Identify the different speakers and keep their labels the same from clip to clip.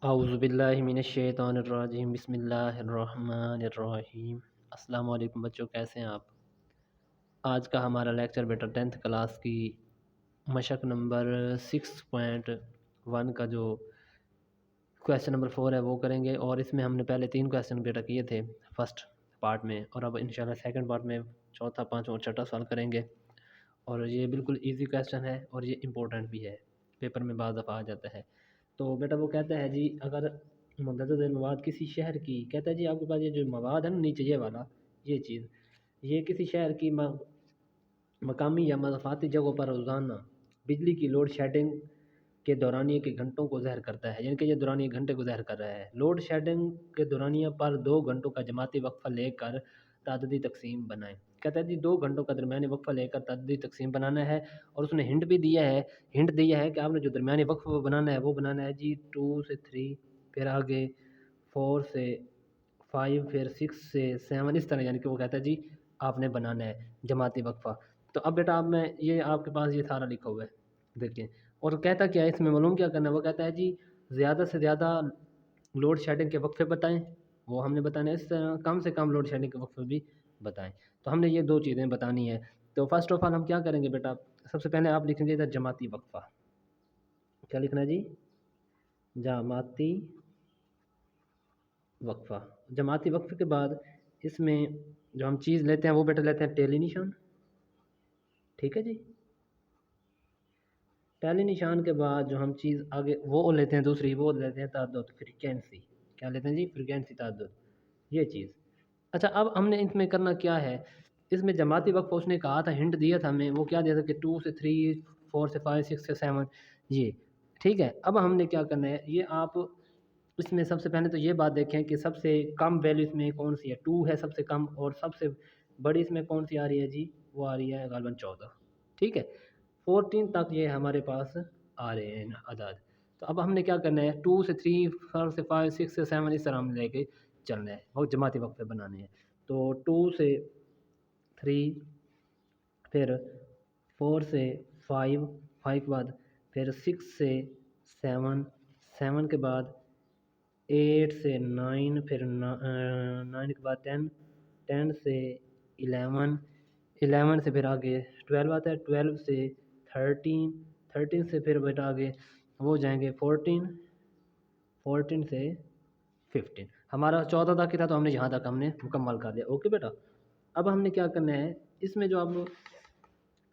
Speaker 1: औज़ुबिल्लाहिमिनश्शैतानिर्रजीम बिस्मिल्लाहिर्रहमानिर्रहीम। अस्सलाम वालेकुम बच्चों, कैसे हैं आप। आज का हमारा लेक्चर बेटा 10th क्लास की मशक नंबर 6.1 का जो क्वेश्चन नंबर 4 है वो करेंगे। और इसमें हमने पहले 3 क्वेश्चन बेटा किए थे फर्स्ट पार्ट में, और अब इंशाल्लाह सेकंड पार्ट में चौथा, पाँचवा और छठा सवाल करेंगे। और ये बिल्कुल इजी क्वेश्चन है और ये इम्पोर्टेंट भी है, पेपर में बाज़ दफ़ा आ जाता है। तो बेटा वो कहता है जी, अगर मुंदरजा मवाद किसी शहर की, कहता है जी आपके पास ये जो मवाद है ना नीचे ये वाला, ये चीज़, ये किसी शहर की मकामी या मज़ाफ़ाती जगहों पर रोज़ाना बिजली की लोड शेडिंग के दौरानिए के घंटों को ज़हर करता है, यानी कि ये दौरानिए घंटे को ज़हर कर रहा है। लोड शेडिंग के दौरानिए पर 2 घंटों का जमाती वक्फ़ा लेकर ताददी तकसीम बनाएं। कहता है जी 2 घंटों का दरमियानी वक्फ़ा लेकर ताददी तकसीम बनाना है। और उसने हिंट भी दिया है, हिंट दिया है कि आपने जो दरमियानी वक्फ़ा बनाना है वो बनाना है जी 2 से 3, फिर आगे 4 से 5, फिर 6 से 7, इस तरह, यानी कि वो कहता है जी आपने बनाना है जमाती वक्फ़ा। तो अब बेटा अब मैं ये आपके पास ये सारा लिखा हुआ है, देखिए। और कहता क्या है इसमें, मालूम क्या करना है, वो कहता है जी ज़्यादा से ज़्यादा लोड शेडिंग के वक्फ़े बताएं, वो हमने बताना है। इस तरह कम से कम लोड शेडिंग के वक्फ़े भी बताएं। तो हमने ये 2 चीज़ें बतानी है। तो फर्स्ट ऑफ ऑल हम क्या करेंगे बेटा, सबसे पहले आप लिखेंगे इधर जमाती वक्फ़ा। क्या लिखना है जी, जमाती वक्फ़ा। जमाती वक्फ़े के बाद इसमें जो हम चीज़ लेते हैं वो बेटा लेते हैं टैली निशान, ठीक है जी। टैली निशान के बाद जो हम चीज़ आगे वो लेते हैं दूसरी, वो लेते हैं ताद्दुद, फ्रीक्वेंसी। क्या लेते हैं जी, फ्रीक्वेंसी, ताद्दुद, ये चीज़। अच्छा, अब हमने इसमें करना क्या है, इसमें जमाती वक्फ़ा उसने कहा था, हिंट दिया था हमें, वो क्या दिया था कि 2 से 3, 4 से 5, 6 से 7, ये ठीक है। अब हमने क्या करना है, ये आप इसमें सबसे पहले तो ये बात देखें कि सबसे कम वैल्यू इसमें कौन सी है, 2 है सबसे कम, और सबसे बड़ी इसमें कौन सी आ रही है जी, वो आ रही है गालिबन 14, ठीक है। 14 तक ये हमारे पास आ रहे हैं अदाद। तो अब हमने क्या करना है, 2 से 3, 4 से 5, 6 से 7, इस तरह हम लेके चलना है, वो जमाती वक्फ़े बनाने हैं। तो 2 से 3, फिर 4 से 5, 5 के बाद फिर 6 से 7, 7 के बाद 8 से 9, फिर 9 के बाद 10, 10 से 11, 11 से फिर आगे 12 आता है, 12 से 13, 13 से फिर बेटा आगे वो जाएंगे 14, 14 से 15। हमारा 14 तक ही था, तो हमने यहाँ तक हमने मुकम्मल कर दिया। ओके बेटा, अब हमने क्या करना है, इसमें जो अब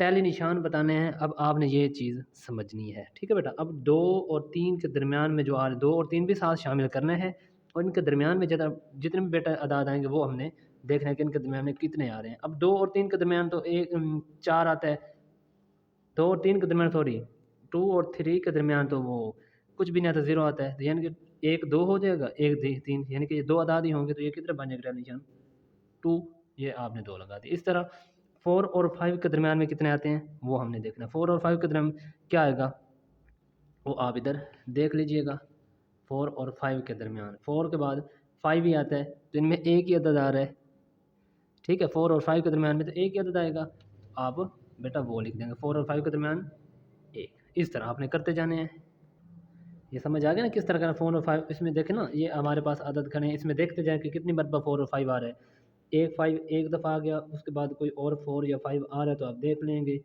Speaker 1: टैली निशान बताने हैं, अब आपने ये चीज़ समझनी है, ठीक है बेटा। अब 2 और 3 के दरमियान में जो आ रहे, 2 और 3 भी साथ शामिल करना है, और इनके दरमियान में जितना जितने भी बेटा अदाद आएंगे वो हमने देखना है कि इनके दरमियान में कितने आ रहे हैं। अब 2 और 3 के दरमियान तो 4 आता है, 2 और 3 के दरमियान, सॉरी 2 और 3 के दरमियान तो वो कुछ भी नहीं आता, 0 आता है। तो यानी कि 1 2 हो जाएगा, 1 3, यानी कि ये 2 अदाद ही होंगे, तो ये कितना बन जाएगा निशान, 2, ये आपने 2 लगा दी। इस तरह 4 और 5 के दरमियान में कितने आते हैं वो हमने देखना है। 4 और 5 के दरमियान क्या आएगा वो आप इधर देख लीजिएगा। 4 और 5 के दरमियान, 4 के बाद 5 ही आता है, तो इनमें एक ही अदद आ रहा है, ठीक है। 4 और 5 के दरमियान में तो एक ही अदद आएगा, तो आप बेटा वो लिख देंगे 4 और 5 के दरमियान 1। इस तरह आपने करते जाने हैं। ये समझ आ गया ना किस तरह का 4 और 5, इसमें देखें ना, ये हमारे पास अदद खड़े हैं, इसमें देखते जाए कि कितनी मरतबा 4 और 5 आ रहा है। एक 5 एक दफ़ा आ गया, उसके बाद कोई और 4 या 5 आ रहा है तो आप देख लेंगे,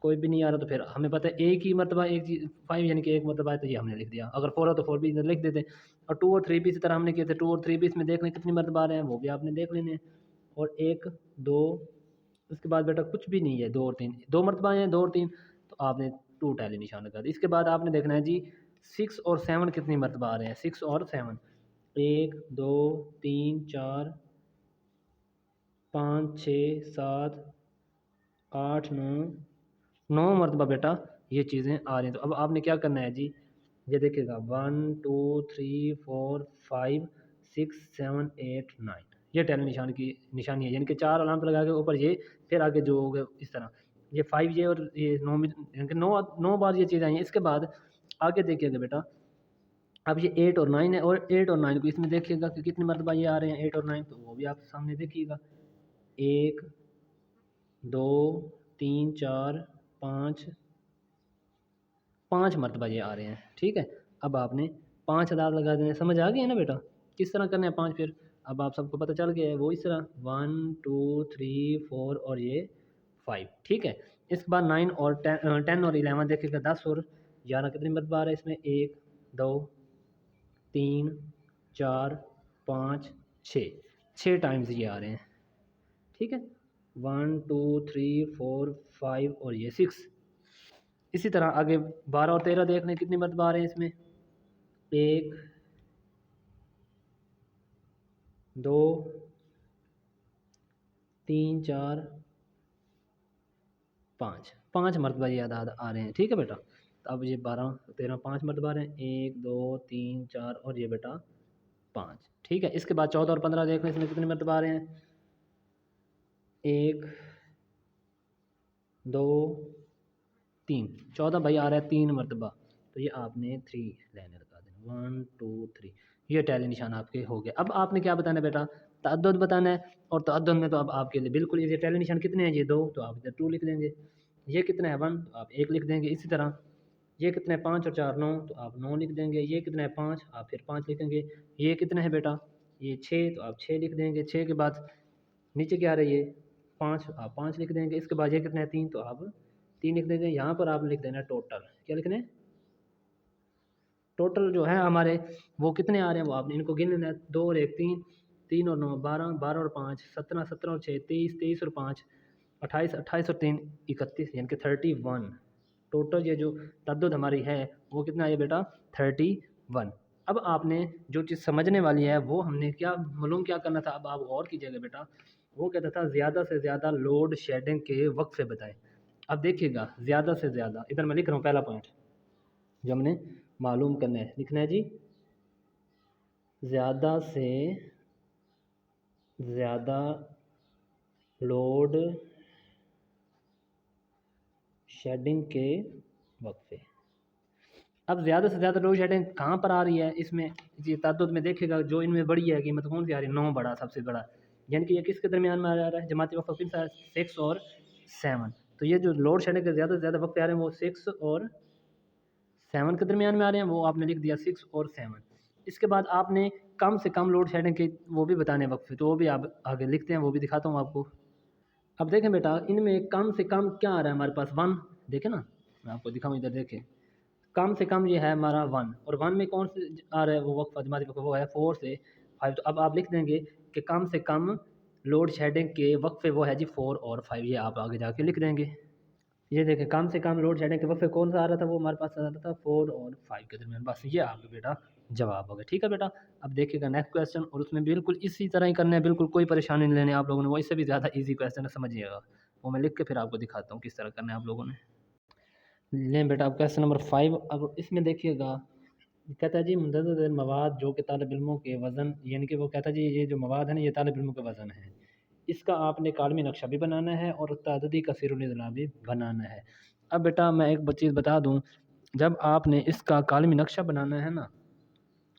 Speaker 1: कोई भी नहीं आ रहा तो फिर हमें पता है एक ही मरतबा एक चीज़ 5 यानी कि एक मरतबा है, तो ये हमने लिख दिया। अगर 4 हो तो 4 भी इधर लिख देते। और 2 और 3 भी इसी तरह हमने किए थे, 2 और 3 भी इसमें देख लें कितनी मरतबा आ रहे हैं, वो भी आपने देख लेने हैं। और 1 2, उसके बाद बेटा कुछ भी नहीं है, 2 और 3 दो मरतबा आए हैं, 2 और 3, तो आपने 2 टैली निशान लगा दिया। इसके बाद आपने देखना है जी 6 और 7 कितनी मरतबा आ रहे हैं, 6 और 7, 1 2 3 4 5 6 7 8 9, 9 मरतबा बेटा ये चीज़ें आ रही हैं। तो अब आपने क्या करना है जी, ये देखिएगा 1 2 3 4 5 6 7 8 9, ये टैली निशान की निशानी है, यानी कि 4 अलामत लगा के ऊपर ये, फिर आगे जो हो गए इस तरह, ये 5 ये और ये 9 में, यानी कि 9 बार ये चीज़ आई हैं। इसके बाद आगे देखिएगा बेटा, अब ये 8 और 9 है, और 8 और 9 को इसमें देखिएगा कि कितनी मरतबा ये आ रहे हैं 8 और 9, तो वो भी आप सामने देखिएगा, 1 2 3 4 5 5 मरतबा ये आ रहे हैं, ठीक है। अब आपने 5 अदाद लगा देने। समझ आ गई है ना बेटा? किस तरह करना है 5 फिर? अब आप सबको पता चल गया है, वो इस तरह 1 2 3 4 और ये 5, ठीक है। इसके बाद 9 और 10 और 11 देखेगा, 10 और 11 कितनी मरतबा आ रहा है इसमें? 1 2 3 4 5 6, 6 टाइम्स ये आ रहे हैं, ठीक है। 1 2 3 4 5 और ये 6। इसी तरह आगे 12 और 13 देखने कितनी मरतबा आ रहे हैं इसमें? 1 2 3 4 5, 5 मरतबा ये अदाद आ रहे हैं, ठीक है बेटा। तो अब ये 12 13 5 मरतबा आ रहे हैं, 1 2 3 4 और ये बेटा 5, ठीक है। इसके बाद 14 और 15 देखने इसमें कितने मरतबा आ रहे हैं? 1 2 3, 14 भाई आ रहा है 3 मरतबा, तो ये आपने 3 लेने लगा देना, 1 2 3, ये टैली निशान आपके हो गए। अब आपने क्या बताना है बेटा? तअद्दुद बताना है, और तअद्दुद में तो अब आपके लिए बिल्कुल ये टैली निशान कितने हैं? ये 2, तो आप इधर 2 लिख देंगे। ये कितना है? 1, तो आप 1 लिख देंगे। इसी तरह ये कितना है? 5 और 4 9, तो आप 9 लिख देंगे। ये कितना है? 5, आप फिर 5 लिखेंगे। ये कितना है बेटा? ये 6, तो आप 6 लिख देंगे। 6 के बाद नीचे क्या आ रही है? 5, आप 5 लिख देंगे। इसके बाद ये कितना है? 3, तो आप 3 लिख देंगे। यहाँ पर आप लिख देना टोटल, क्या लिखना है? टोटल जो है हमारे वो कितने आ रहे हैं, वो आपने इनको गिन लेना है। 2 और 1 3, 3 और 9 12, 12 और 5 17, 17 और 6 23, 23 और 5 28, 28 और 3 31, यानी कि 31। टोटल ये जो तद्दुद हमारी है वो कितना है बेटा? 31। अब आपने जो चीज़ समझने वाली है वो हमने क्या मालूम क्या करना था, अब आप गौर कीजिएगा बेटा। वो कहता था ज़्यादा से ज़्यादा लोड शेडिंग के वक्फे बताएं। अब देखिएगा, ज़्यादा से ज़्यादा, इधर मैं लिख रहा हूँ पहला पॉइंट जो हमने मालूम करना है, लिखना है जी, ज़्यादा से ज़्यादा लोड शेडिंग के वक्फे। अब ज़्यादा से ज़्यादा लोड शेडिंग कहाँ पर आ रही है इसमें? जी ताद्दुद में देखिएगा, जो इनमें बड़ी है कीमत कौन सी आ रही है? 9 बड़ा, सबसे बड़ा, यानी कि ये किसके दरमियान में आ रहा है? जमाती वक्फा किन सा? 6 और 7। तो ये जो लोड शेडिंग के ज़्यादा से ज़्यादा वक्फे आ रहे हैं वो 6 और 7 के दरमियान में आ रहे हैं, वो आपने लिख दिया 6 और 7। इसके बाद आपने कम से कम लोड शेडिंग के वो भी बताने वक्फे, तो वो भी आप आगे लिखते हैं, वो भी दिखाता हूँ आपको। अब देखें बेटा, इनमें कम से कम क्या आ रहा है हमारे पास? 1, देखें ना, मैं आपको दिखाऊँ, इधर देखें, कम से कम ये है हमारा 1, और 1 में कौन से आ रहा है वो वक्फा, जमाती वक्फा, वो है 4 से 5। तो अब आप लिख देंगे कि कम से कम लोड शेडिंग के वक्फे वो है जी 4 और 5, ये आप आगे जाके लिख देंगे। ये देखें, कम से कम लोड शेडिंग के वक्फे कौन सा आ रहा था? वो हमारे पास आ रहा था 4 और 5 के दरमियान। बस ये आपका बेटा जवाब हो गया, ठीक है बेटा। अब देखिएगा नेक्स्ट क्वेश्चन, और उसमें बिल्कुल इसी तरह ही करना है, बिल्कुल कोई परेशानी नहीं लेनी आप लोगों ने, वो इससे भी ज़्यादा ईजी क्वेश्चन है, समझिएगा। वो मैं लिख के फिर आपको दिखाता हूँ किस तरह करना है आप लोगों ने। लें बेटा, अब क्वेश्चन नंबर 5, अब इसमें देखिएगा, कहता है जी मुंतज़िर मवाद जो कि तालिब इल्मों के वज़न, यानी कि वो कहता है जी ये जो मवाद है ना, ये तालिब इल्मों के वज़न है, इसका आपने कालमी नक्शा भी बनाना है और ताददी कसीरुल इज़्ला भी बनाना है। अब बेटा मैं एक चीज़ बता दूँ, जब आपने इसका कालमी नक्शा बनाना है ना,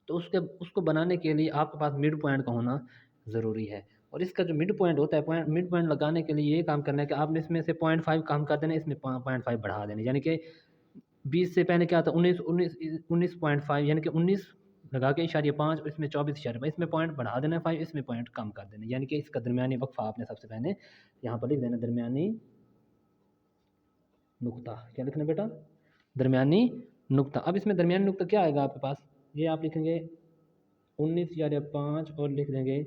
Speaker 1: तो उसको बनाने के लिए आपके पास मिड पॉइंट का होना ज़रूरी है। और इसका जो मिड पॉइंट होता है, मिड पॉइंट लगाने के लिए ये काम करना है कि आपने इसमें से 0.5 कम कर देना, इसमें 0.5 बढ़ा देना, यानी कि 20 से पहले क्या था? 19.5, यानी कि 19 लगा के इशारिया 5, और इसमें 24.5, इसमें पॉइंट बढ़ा देना है 5, इसमें पॉइंट कम कर देना, यानी कि इसका दरमियानी वक्फा आपने सबसे पहले यहाँ पर लिख देना, दरमियानी नुक्ता। क्या लिखना बेटा? दरमियानी नुक्ता। अब इसमें दरमियानी नुक्ता क्या आएगा आपके पास? ये आप लिखेंगे 19.5 और लिख देंगे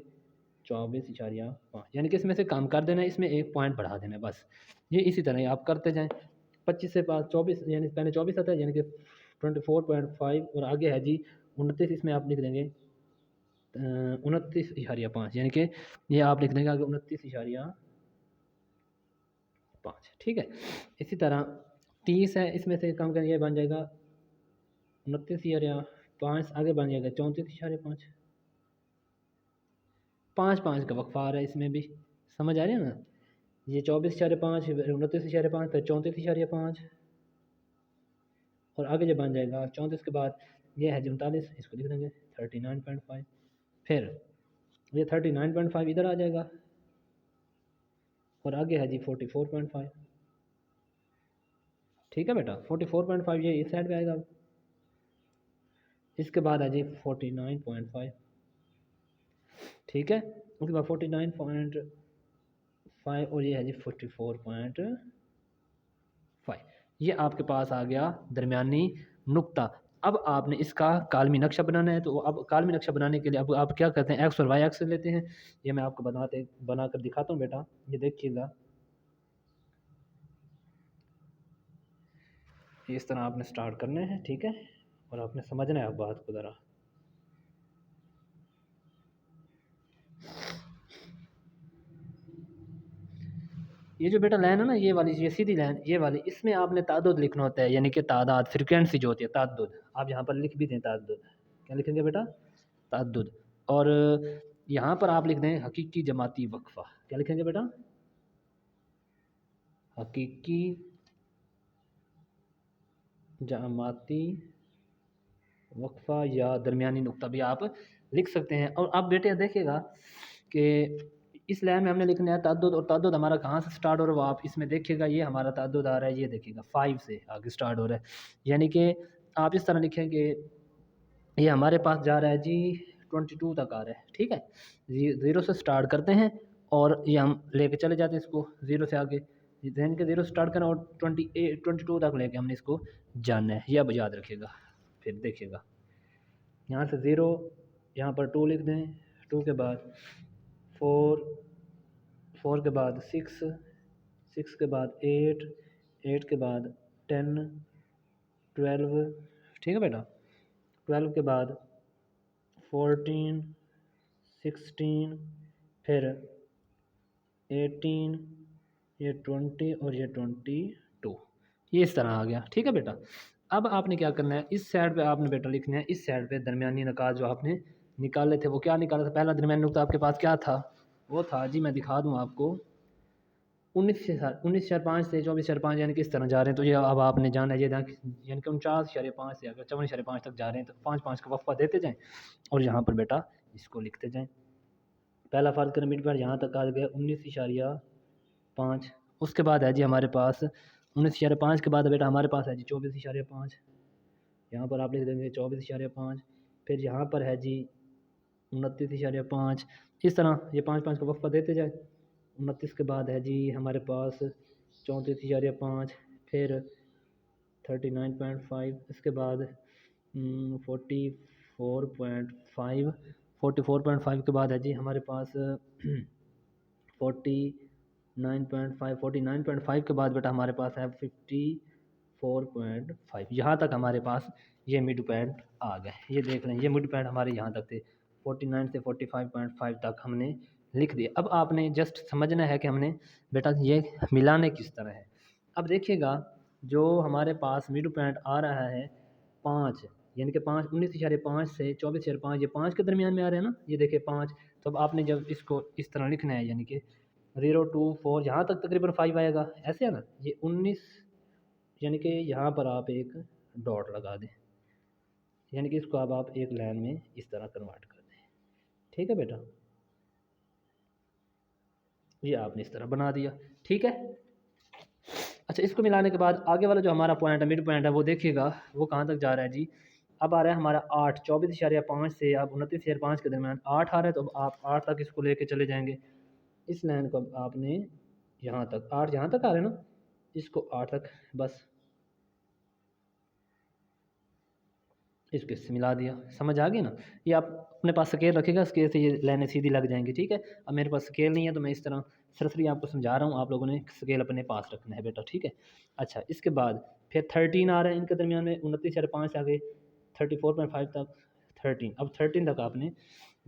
Speaker 1: 24.5, यानी कि इसमें से कम कर देना है, इसमें एक पॉइंट बढ़ा देना है, बस। ये इसी तरह ही आप करते जाएं। 25 से पास 24, यानी पहले 24 आता है, यानी कि 24.5, और आगे है जी 29, इसमें आप लिख देंगे 29.5, यानी कि ये आप लिख देंगे आगे 29.5, ठीक है। इसी तरह 30 है, इसमें से कम कर ये बन जाएगा 29.5, आगे बन जाएगा 34.5, 5 का वक्फा आ रहा है इसमें भी, समझ आ रही है ना? ये 24.5, 29.5, फिर 34.5, और आगे जब बन जाएगा 34 के बाद ये है जी 39, इसको लिख देंगे 39.5, फिर ये 39.5 इधर आ जाएगा, और आगे है जी 44.5, ठीक है बेटा। 44.5 ये इस साइड पे आएगा। इसके बाद है जी 49.5, ठीक है। उसके बाद 49.5 और ये है जी 44.5। ये आपके पास आ गया दरमियानी नुक्ता। अब आपने इसका कालमी नक्शा बनाना है, तो अब कालमी नक्शा बनाने के लिए अब आप क्या करते हैं, एक्स और वाई एक्स लेते हैं। ये मैं आपको बनाकर दिखाता हूँ बेटा, ये देखिएगा। इस तरह आपने स्टार्ट करना है, ठीक है, और आपने समझना है आप बात को ज़रा। ये जो बेटा लाइन है ना, ये वाली, ये सीधी लाइन, ये वाली, इसमें आपने तादाद लिखना होता है, यानी कि तादाद, फ्रिक्वेंसी जो होती है तादाद। आप यहाँ पर लिख भी दें तादाद, क्या लिखेंगे बेटा, तादाद। और यहाँ पर आप लिख दें हकीकी जमाती वक्फा, क्या लिखेंगे बेटा, हकीकी जमाती वक्फा या दरमियानी नुक्ता भी आप लिख सकते हैं। और आप बेटे देखिएगा कि इस लाइन में हमने लिखना है ताद्दुद, और ताद्दुद हमारा कहाँ से स्टार्ट हो रहा है वो आप इसमें देखिएगा। ये हमारा ताद्दुद आ रहा है, ये देखिएगा 5 से आगे स्टार्ट हो रहा है, यानी कि आप इस तरह लिखें कि ये हमारे पास जा रहा है जी 22 तक आ रहा है, ठीक है। 0 से स्टार्ट करते हैं और ये हम लेके चले जाते हैं इसको 0 से आगे, यानी कि 0 स्टार्ट करना और 22 तक लेके हमने इसको जानना है, ये अब याद रखिएगा। फिर देखिएगा यहाँ से 0, यहाँ पर 2 लिख दें, 2 के बाद 4, 4 के बाद 6, 6 के बाद 8, 8 के बाद 10, 12, ठीक है बेटा, 12 के बाद 14, 16, फिर 18, ये 20 और ये 22, ये इस तरह आ गया, ठीक है बेटा। अब आपने क्या करना है, इस साइड पे आपने बेटा लिखना है, इस साइड पे दरमियानी निकाल जो आपने निकाले थे वो क्या निकाला था, पहला दरमियानी नुकता आपके पास क्या था, वो था जी, मैं दिखा दूँ आपको, 19.5 से 24.5, यानी कि इस तरह जा रहे हैं। तो ये अब आपने जाना है, ये यानी कि 49.5 से अगर 54.5 तक जा रहे हैं तो 5 का वक्फा देते जाएँ और यहाँ पर बेटा इसको लिखते जाएँ। पहला फ़र्ज़ करें मिड पॉइंट यहाँ तक आ गया 19.5। उसके बाद है जी हमारे पास 19.5 के बाद बेटा हमारे पास है जी 24.5, यहाँ पर आप लिख देंगे 24.5। फिर यहाँ पर है जी 29.5, इस तरह ये 5 का वक्फा देते जाए। 29 के बाद है जी हमारे पास 34.5, फिर 39.5, इसके बाद 44.5, 44.5 के बाद है जी हमारे पास 49.5, 49.5 के बाद बेटा हमारे पास है 54.5। यहाँ तक हमारे पास ये मिड पॉइंट आ गए, ये देख लें, ये मिड पॉइंट हमारे यहाँ तक थे, 49 से 45.5 तक हमने लिख दिया। अब आपने जस्ट समझना है कि हमने बेटा ये मिलाने किस तरह है। अब देखिएगा जो हमारे पास मिड पॉइंट आ रहा है 5, यानी कि 19.5 से 24.5, ये 5 के दरमियान में आ रहे हैं ना, ये देखिए 5। तो अब आपने जब इसको इस तरह लिखना है, यानी कि 0 2 4 यहाँ तक तकरीबन 5 आएगा, ऐसे है ना, ये 19, यानी कि यहाँ पर आप एक डॉट लगा दें, यानी कि इसको अब आप एक लाइन में इस तरह कन्वर्ट कर दें, ठीक है बेटा, ये आपने इस तरह बना दिया, ठीक है। अच्छा, इसको मिलाने के बाद आगे वाला जो हमारा पॉइंट है, मिड पॉइंट है, वो देखिएगा वो कहाँ तक जा रहा है जी। अब आ रहा है हमारा 8, 24.5 से अब 29.5 के दरमियान 8 आ रहा है, तो अब आप 8 तक इसको लेके चले जाएंगे। इस लाइन को अब आपने यहाँ तक, 8 यहाँ तक आ रहे हैं ना, इसको 8 तक बस इसको इससे मिला दिया, समझ आ गई ना। ये आप अपने पास स्केल रखिएगा, स्केल से ये लाइनें सीधी लग जाएंगी, ठीक है। अब मेरे पास स्केल नहीं है तो मैं इस तरह सरसरी आपको समझा रहा हूँ, आप लोगों ने स्केल अपने पास रखना है बेटा, ठीक है। अच्छा, इसके बाद फिर 13 आ रहा है इनके दरमियान में, 29.5 से आगे 34.5 तक 13, अब 13 तक आपने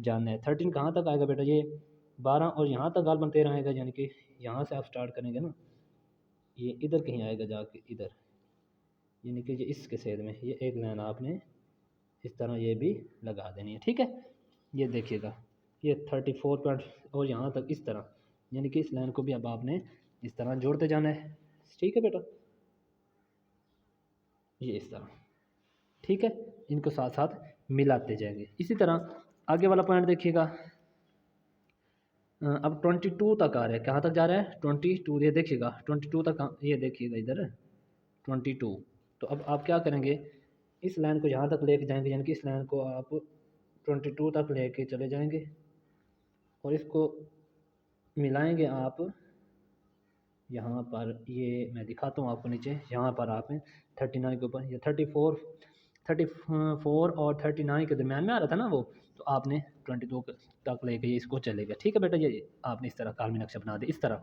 Speaker 1: जानना है। 13 कहाँ तक आएगा बेटा, ये 12 और यहाँ तक गालबन 13 आएगा, यानी कि यहाँ से आप स्टार्ट करेंगे ना, ये इधर कहीं आएगा जाके इधर, यानी कि ये इसके सेद में ये एक लाइन आपने इस तरह ये भी लगा देनी है, ठीक है। ये देखिएगा ये 34 पॉइंट और यहाँ तक इस तरह, यानी कि इस लाइन को भी अब आपने इस तरह जोड़ते जाना है, ठीक है बेटा, ये इस तरह, ठीक है। इनको साथ साथ मिलाते जाएंगे। इसी तरह आगे वाला पॉइंट देखिएगा, अब 22 तक आ रहा है, कहाँ तक जा रहा है 22, ये देखिएगा 22 तक, ये देखिएगा इधर 22। तो अब आप क्या करेंगे, इस लाइन को यहाँ तक लेके जाएंगे, यानी कि इस लाइन को आप 22 तक लेके चले जाएंगे और इसको मिलाएंगे आप यहाँ पर। ये मैं दिखाता हूँ आपको, नीचे यहाँ पर आप 39 के ऊपर, ये 34 और 39 के दरम्यान में आ रहा था ना वो, तो आपने 22 तक लेके ये इसको चलेगा। ठीक है बेटा, ये आपने इस तरह कालमी नक्शा बना दिया इस तरह।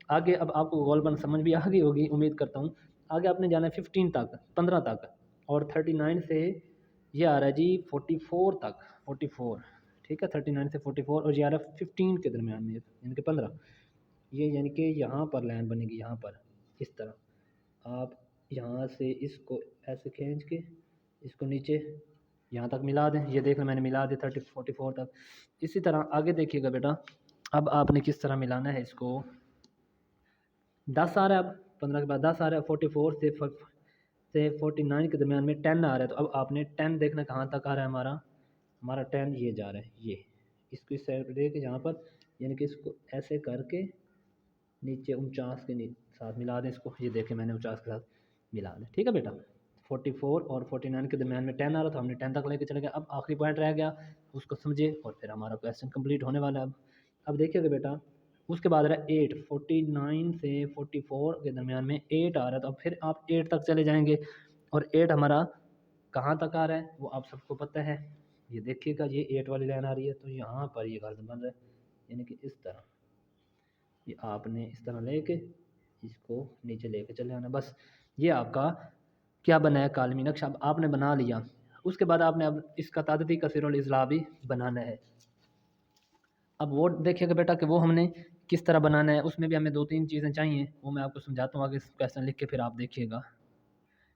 Speaker 1: आगे अब आपको गोल बन समझ भी आ गई होगी उम्मीद करता हूँ। आगे आपने जाना है 15 तक, 15 तक, और 39 से ये आ रहा है जी 44 तक, 44। ठीक है, 39 से 44, और ये आ रहा है 15 के दरम्यान में, यानी कि 15। ये यानी कि यहाँ पर लाइन बनेगी, यहाँ पर इस तरह। आप यहाँ से इसको ऐसे खींच के इसको नीचे यहाँ तक मिला दें। ये देख लें मैंने मिला दिया 44 तक। इसी तरह आगे देखिएगा बेटा, अब आपने किस तरह मिलाना है इसको। 10 आ रहा है, अब 15 के बाद 10 आ रहा है, 44 से 49 के दरम्यान में 10 आ रहा है। तो अब आपने 10 देखना कहाँ तक आ रहा है हमारा 10 ये जा रहा है, ये इसको इस साइड दे के यहाँ पर, यानी कि इसको ऐसे करके नीचे 49 के साथ मिला दें इसको। ये देखें मैंने 49 के साथ मिला दें। ठीक है बेटा, 44 और 49 के दरम्यान में 10 आ रहा था, हमने 10 तक लेके चले गए। अब आखिरी पॉइंट रह गया, उसको समझिए और फिर हमारा क्वेश्चन कंप्लीट होने वाला है। अब देखिएगा बेटा, उसके बाद रहा 8, 49 से 44 के दरम्यान में 8 आ रहा है। तो अब फिर आप 8 तक चले जाएंगे, और 8 हमारा कहाँ तक आ रहा है वो आप सबको पता है। ये देखिएगा, ये 8 वाली लाइन आ रही है, तो यहाँ पर ये गर्द बन रहा है, यानी कि इस तरह। ये आपने इस तरह लेके इसको नीचे लेके चले आना। बस ये आपका क्या बना है, कालमी नक्शा अब आपने बना लिया। उसके बाद आपने अब इसका ताददी कसीरुल इज़ला भी बनाना है। अब वो देखिएगा बेटा कि वो हमने किस तरह बनाना है, उसमें भी हमें 2-3 चीज़ें चाहिए, वो मैं आपको समझाता हूँ आगे क्वेश्चन लिख के, फिर आप देखिएगा।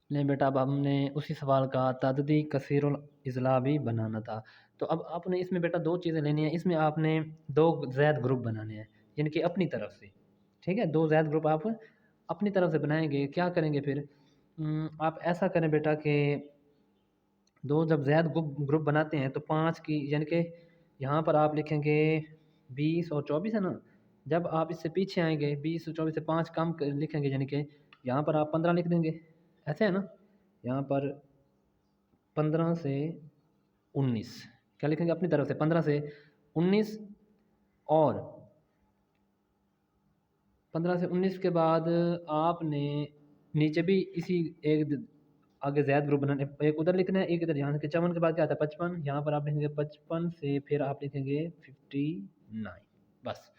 Speaker 1: नहीं बेटा, अब हमने उसी सवाल का ताददी कसीरुल इज़ला भी बनाना था। तो अब आपने इसमें बेटा 2 चीज़ें लेनी है। इसमें आपने 2 ज़ैद ग्रुप बनाने हैं, यानी कि अपनी तरफ से। ठीक है, 2 ज़ैद ग्रुप आप अपनी तरफ से बनाएंगे। क्या करेंगे फिर, आप ऐसा करें बेटा कि 2 जब ज़ैद ग्रुप बनाते हैं तो 5 की, यानी कि यहाँ पर आप लिखेंगे 20 और 24 है ना। जब आप इससे पीछे आएंगे 20 और 24 से 5 कम लिखेंगे, यानी कि यहाँ पर आप 15 लिख देंगे, ऐसे है ना। यहाँ पर 15 से 19 क्या लिखेंगे अपनी तरफ से, 15 से 19, और 15 से 19 के बाद आपने नीचे भी इसी एक आगे ज़ैद ग्रुप बनाने, एक उधर लिखना है एक इधर। यहाँ से 54 के बाद क्या आता है 55, यहाँ पर आप लिखेंगे 55 से फिर आप लिखेंगे 59। बस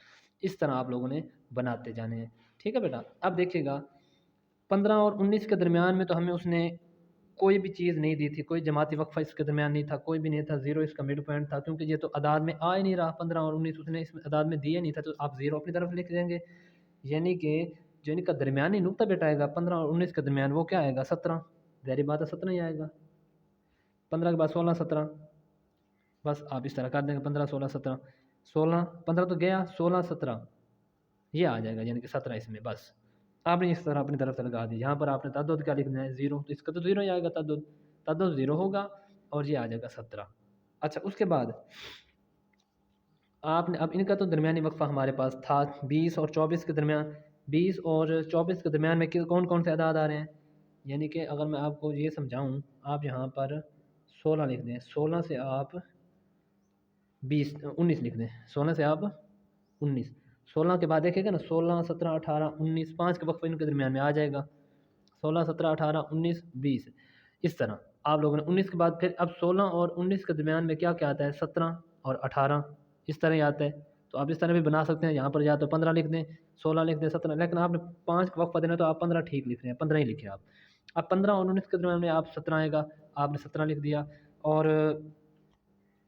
Speaker 1: इस तरह आप लोगों ने बनाते जाने हैं। ठीक है बेटा, अब देखिएगा 15 और 19 के दरमियान में तो हमें उसने कोई भी चीज़ नहीं दी थी, कोई जमाती वक्फा इसके दरमियान नहीं था, कोई भी नहीं था, ज़ीरो इसका मिड पॉइंट था, क्योंकि ये तो अदाद में आ ही नहीं रहा। 15 और 19 उसने इस अदाद में दिया नहीं था, तो आप ज़ीरो अपनी तरफ लिख देंगे। यानी कि जो इनका दरमियानी नुकता बेटा आएगा 15 और 19 के दरमियान, वो क्या आएगा 17। ज़ाहिर बात है 17 ही आएगा। 15 के बाद 16, 17, बस आप इस तरह कर देंगे 15, 16, 17, 16, 15 तो गया, 16, 17 ये आ जाएगा, यानी कि 17 इसमें। बस आपने इस तरह अपनी तरफ से लगा दी। यहाँ पर आपने तद्दुद क्या लिखना है, ज़ीरो, तो इसका तो ज़ीरो ही आएगा, तद्दुद ज़ीरो होगा, और ये आ जाएगा 17। अच्छा, उसके बाद आपने अब इनका तो दरमियानी वक्फा हमारे पास था 20 और 24 के दरमियान। 20 और 24 के दरमियान में कौन कौन से अदाद आ रहे हैं, यानी कि अगर मैं आपको ये समझाऊं, आप यहाँ पर 16 लिख दें, 16 से आप 19 लिख दें, 16 से आप 19, 16 के बाद देखिएगा ना 16, 17, 18, 19, 5 के वक्फे इनके दरमियान में आ जाएगा। 16, 17, 18, 19, 20 इस तरह आप लोगों ने 19 के बाद फिर अब 16 और 19 के दरमियान में क्या क्या आता है, 17 और 18 इस तरह ही आता है। तो आप इस तरह भी बना सकते हैं, यहाँ पर या तो 15 लिख दें, 16 लिख दें, 17, लेकिन आपने 5 का वक्फा देना तो आप 15 ठीक लिख रहे हैं, 15 ही लिखे आप। अब 15 और 19 के दरमियान में आप 17 आएगा, आपने 17 लिख दिया। और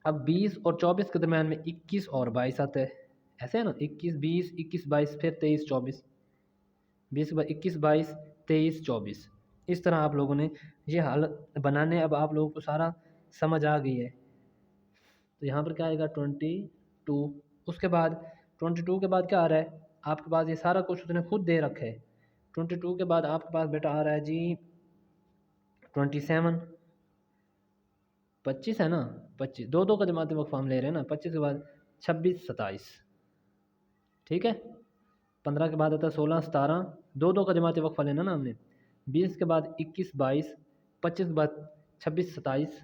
Speaker 1: अब 20 और 24 के दरमियान में 21 और 22 आता है, ऐसे है ना, 21, 20, 21, 22, फिर 23, 24, 20 के बाद 21, 22, 23, 24 इस तरह आप लोगों ने ये हाल बनाने। अब आप लोगों को सारा समझ आ गई है, तो यहाँ पर क्या आएगा 22। उसके बाद 22 के बाद क्या आ रहा है आपके पास, ये सारा कुछ उसने खुद दे रखा है। 22 के बाद आपके पास बेटा आ रहा है जी 27, 25 है ना, 25, दो दो का जमाती वक्फा हम ले रहे हैं ना। 25 के बाद 26, 27, ठीक है। 15 के बाद आता है 16, 17, दो दो का जमाती वक्फा लेना ना हमने। 20 के बाद 21, 22, 25 के बाद 26 27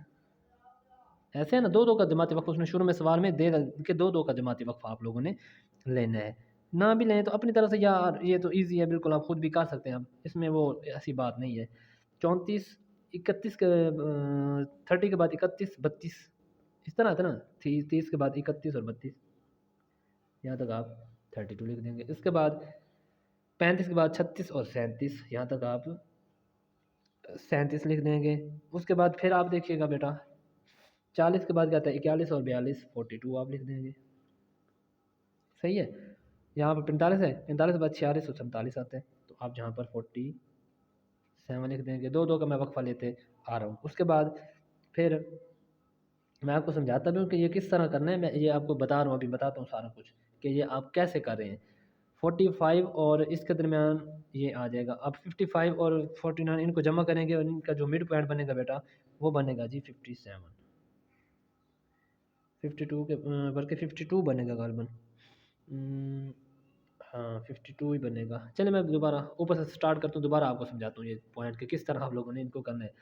Speaker 1: ऐसे है ना, दो दो का जमाती वक्फ उसने शुरू में सवाल में दे के दो दो का जमाती वक्फ आप लोगों ने लेना है। ना भी लें तो अपनी तरफ से, यार ये तो ईजी है बिल्कुल, आप खुद भी कर सकते हैं, अब इसमें वो ऐसी बात नहीं है। 34 31 के 30 के बाद 31 32 इस तरह था ना, 30 के बाद 31 और 32, यहाँ तक आप 32 लिख देंगे। इसके बाद 35 के बाद 36 और 37, यहाँ तक आप 37 लिख देंगे। उसके बाद फिर आप देखिएगा बेटा 40 के बाद क्या आता है 41 और 42, 42 आप लिख देंगे। सही है। यहाँ पर 45 है, 45 के बाद 46 और 47 आते हैं, तो आप जहाँ पर 47 लिख देंगे। दो दो का मैं वक्फा लेते आ रहा हूँ। उसके बाद फिर मैं आपको समझाता भी हूँ कि ये किस तरह करना है, मैं ये आपको बता रहा हूँ, अभी बताता हूँ सारा कुछ कि ये आप कैसे कर रहे हैं। 45 और इसके दरमियान ये आ जाएगा। अब 55 और 49 इनको जमा करेंगे और इनका जो मिड पॉइंट बनेगा बेटा वो बनेगा जी 57, 52 के बल्कि 52 बनेगा गालबन। हाँ 52 ही बनेगा। चलिए मैं दोबारा ऊपर से स्टार्ट करता हूँ, दोबारा आपको समझाता हूँ ये पॉइंट कि किस तरह आप लोगों ने इनको करना है।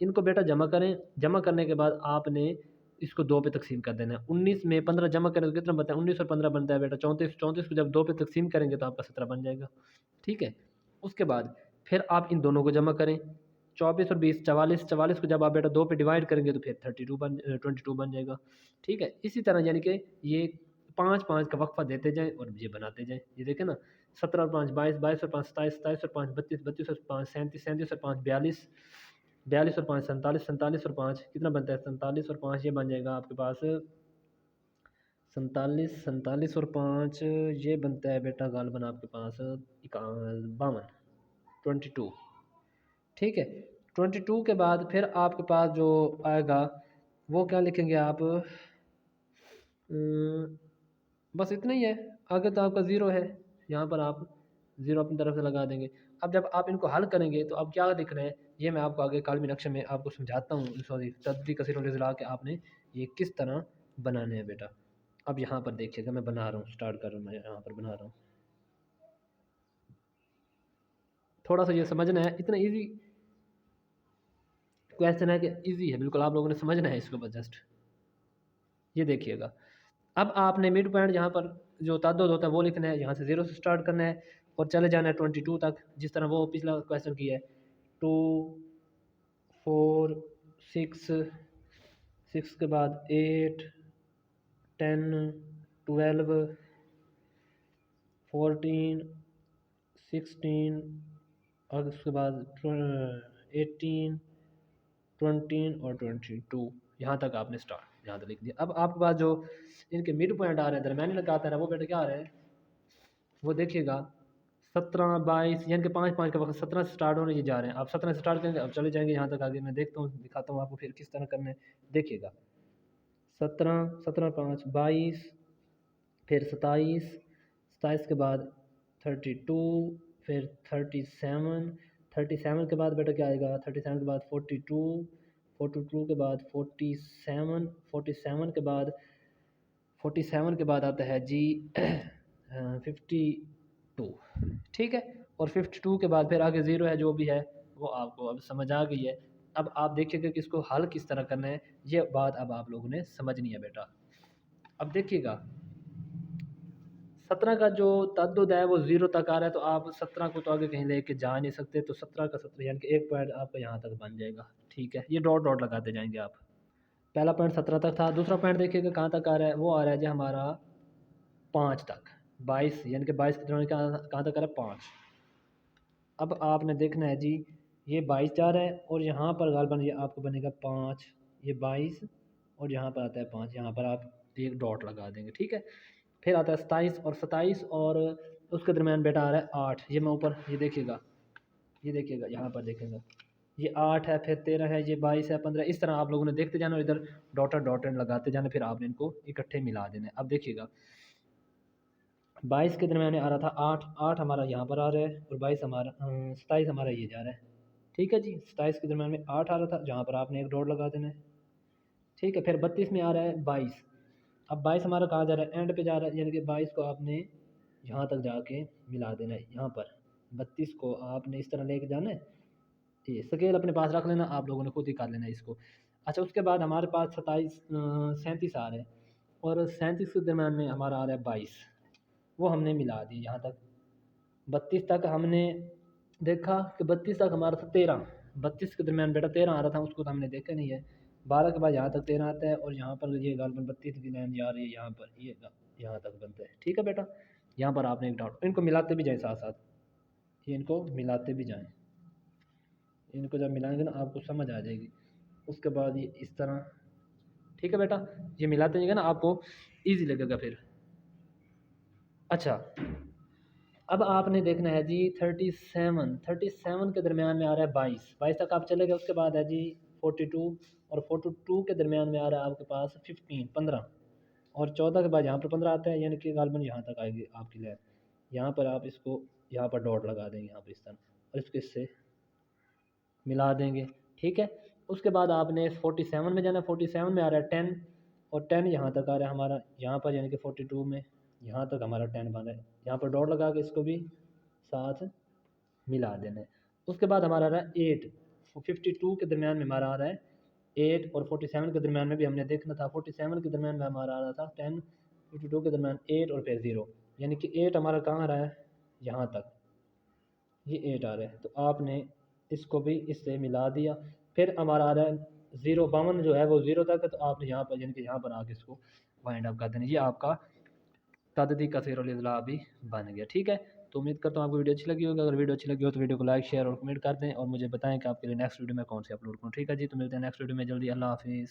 Speaker 1: इनको बेटा जमा करें, जमा करने के बाद आपने इसको दो पे तकसीम कर देना है। 19 में 15 जमा करें तो कितना बनता है, 19 और 15 बनता है बेटा 34। 34 को जब दो पे तकसीम करेंगे तो आपका 17 बन जाएगा। ठीक है। उसके बाद फिर आप इन दोनों को जमा करें, 24 और 20 44, 44 को जब आप बेटा दो पे डिवाइड करेंगे तो फिर 22 बन जाएगा। ठीक है। इसी तरह यानी कि ये 5 5 का वक्फा देते जाएं और ये बनाते जाएं। ये देखें ना, 17 और 5 22, 22 और 5 27, 27 और 5 32, 32 और 5 37, 37 और 5 42, 42 और 5 47, 47 और 5 कितना बनता है 47 और 5 ये बन जाएगा आपके पास 47, 47 और 5 ये बनता है बेटा गालबन आपके पास 52, 22। ठीक है। 22 के बाद फिर आपके पास जो आएगा वो क्या लिखेंगे आप, बस इतना ही है। आगे तो आपका ज़ीरो है, यहाँ पर आप ज़ीरो अपनी तरफ से लगा देंगे। अब जब आप इनको हल करेंगे तो अब क्या लिख रहे हैं ये मैं आपको आगे कालमी नक्शे में आपको समझाता हूँ। सॉरी, तदबी कसीर ला के आपने ये किस तरह बनाने हैं बेटा। अब यहाँ पर देखिएगा, मैं बना रहा हूँ, स्टार्ट कर रहा हूँ, मैं यहाँ पर बना रहा हूँ। थोड़ा सा ये समझना है, इतना ईजी क्वेश्चन है कि ईजी है बिल्कुल, आप लोगों ने समझना है इसको बस जस्ट। ये देखिएगा, अब आपने मिड पॉइंट यहाँ पर जो ताद्दुद होता है वो लिखना है, यहाँ से 0 से स्टार्ट करना है और चले जाना है 22 तक, जिस तरह वो पिछला क्वेश्चन किया है। 2 4 6, 6 के बाद 8 10 12 14 16 और उसके बाद 18 20 और 22, यहाँ तक आपने स्टार्ट यहाँ तक लिख दिया। अब आपके पास जो इनके मिड पॉइंट आ रहे हैं दरमियानी लगाता है वो बेटा क्या आ रहा है, वो देखिएगा 17 22 यानी कि 5 5 के वक्त 17 से स्टार्ट होने ये जा रहे हैं। आप 17 से स्टार्ट करेंगे, अब चले जाएंगे यहाँ तक आगे, मैं देखता हूँ दिखाता हूँ आपको फिर किस तरह करना है। देखिएगा 17 17 5 22, फिर 27 27 के बाद 32, फिर 37 37 के बाद बेटा क्या आएगा 37 के बाद 42 42 के बाद 47 47 के बाद 47 के बाद आता है जी 52। ठीक है। और 52 के बाद फिर आगे ज़ीरो है, जो भी है वो आपको अब समझ आ गई है। अब आप देखिएगा कि इसको हल किस तरह करना है, ये बात अब आप लोगों ने समझनी है बेटा। अब देखिएगा 17 का जो तद्दुद है वो 0 तक आ रहा है, तो आप 17 को तो आगे कहीं लेके जा नहीं सकते, तो 17 का 17 यानी कि एक पॉइंट आपका यहाँ तक बन जाएगा। ठीक है। ये डॉट डॉट लगाते जाएंगे आप। पहला पॉइंट 17 तक था, दूसरा पॉइंट देखिएगा कहाँ तक आ रहा है, वो आ रहा है जी हमारा 5 तक। 22 यानी कि 22 के दौरान कहाँ तक आ रहा है 5। अब आपने देखना है जी ये 22 जा रहा है और यहाँ पर गालबन ये आपको बनेगा 5, ये 22 और यहाँ पर आता है 5, यहाँ पर आप एक डॉट लगा देंगे। ठीक है। फिर आता है 27 और 27 और उसके दरमियान बेटा आ रहा है 8। ये मैं ऊपर ये देखिएगा यहाँ पर देखेंगे ये 8 है, फिर 13 है, ये 22 है, 15, इस तरह आप लोगों ने देखते जाना और इधर डॉटर डॉटर लगाते जाना, फिर आपने इनको इकट्ठे मिला देना। अब देखिएगा 22 के दरमियान आ रहा था 8, 8 हमारा यहाँ पर आ रहा है और 22 हमारा 27 हमारा ये जा रहा है। ठीक है जी। 27 के दरमियान में 8 आ रहा था, जहाँ पर आपने एक डॉट लगा देना है। ठीक है। फिर 32 में आ रहा है 22। अब 22 हमारा कहाँ जा रहा है, एंड पे जा रहा है, यानी कि 22 को आपने यहाँ तक जाके मिला देना है। यहाँ पर 32 को आपने इस तरह लेके जाना है, ये स्केल अपने पास रख लेना, आप लोगों ने खुद ही कर लेना इसको। अच्छा, उसके बाद हमारे पास 37 आ रहे हैं, और 37 के दरम्यान में हमारा आ रहा है 22, वो हमने मिला दी यहाँ तक। 32 तक हमने देखा कि 32 तक हमारा था 13, 32 के दरम्यान बेटा 13 आ रहा था, उसको तो हमने देखा नहीं है। 12 के बाद यहाँ तक 13 आता है, और यहाँ पर ये गालबन 32 की लाइन जा रही है यहाँ पर, ये यहाँ तक बनता है। ठीक है बेटा, यहाँ पर आपने एक डाउट, इनको मिलाते भी जाएँ साथ साथ, ये इनको मिलाते भी जाएँ, इनको जब मिलाएंगे ना आपको समझ आ जाएगी। उसके बाद ये इस तरह, ठीक है बेटा, ये मिलाते जाएंगे ना आपको ईजी लगेगा फिर। अच्छा, अब आपने देखना है जी 37 के दरमियान में आ रहा है 22 तक आप चले गए। उसके बाद है जी 42, और 42 के दरमियान में आ रहा है आपके पास 15, और 14 के बाद यहाँ पर 15 आता है, यानी कि गालबन यहाँ तक आएगी आपकी लाइन। यहाँ पर आप इसको यहाँ पर डॉट लगा देंगे यहाँ पर इस तरह, और इसको इससे मिला देंगे। ठीक है, उसके बाद आपने 47 में जाना, 47 में आ रहा है 10, और 10 यहाँ तक आ रहा है हमारा यहाँ पर, यानी कि 42 में यहाँ तक हमारा 10 बन रहा है। यहाँ पर डॉट लगा के इसको भी साथ मिला देना है। उसके बाद हमारा आ रहा है 8, 52 के दरमियान में हमारा आ रहा है 8, और 47 के दरमियान में भी हमने देखना था। 47 के दरमियान में हमारा आ रहा था 10, 52 के दरमियान 8 और फिर 0, यानी कि 8 हमारा कहाँ आ रहा है, यहाँ तक, ये 8 आ रहा है। तो आपने इसको भी इससे मिला दिया। फिर हमारा आ रहा है 0, 52 जो है वो 0 तक है, तो आपने यहाँ पर यानी कि यहाँ पर आके इसको वाइंड अप कर देना। ये आपका तददी कसीरुल इज़ला भी बन गया। ठीक है, तो उम्मीद करता हूँ आपको वीडियो अच्छी लगी होगी। अगर वीडियो अच्छी लगी हो तो वीडियो को लाइक, शेयर और कमेंट कर दें, और मुझे बताएं कि आपके लिए नेक्स्ट वीडियो में कौन सी अपलोड करूँ। ठीक है जी, तो मिलते हैं नेक्स्ट वीडियो में जल्दी। अल्लाह हाफिज़।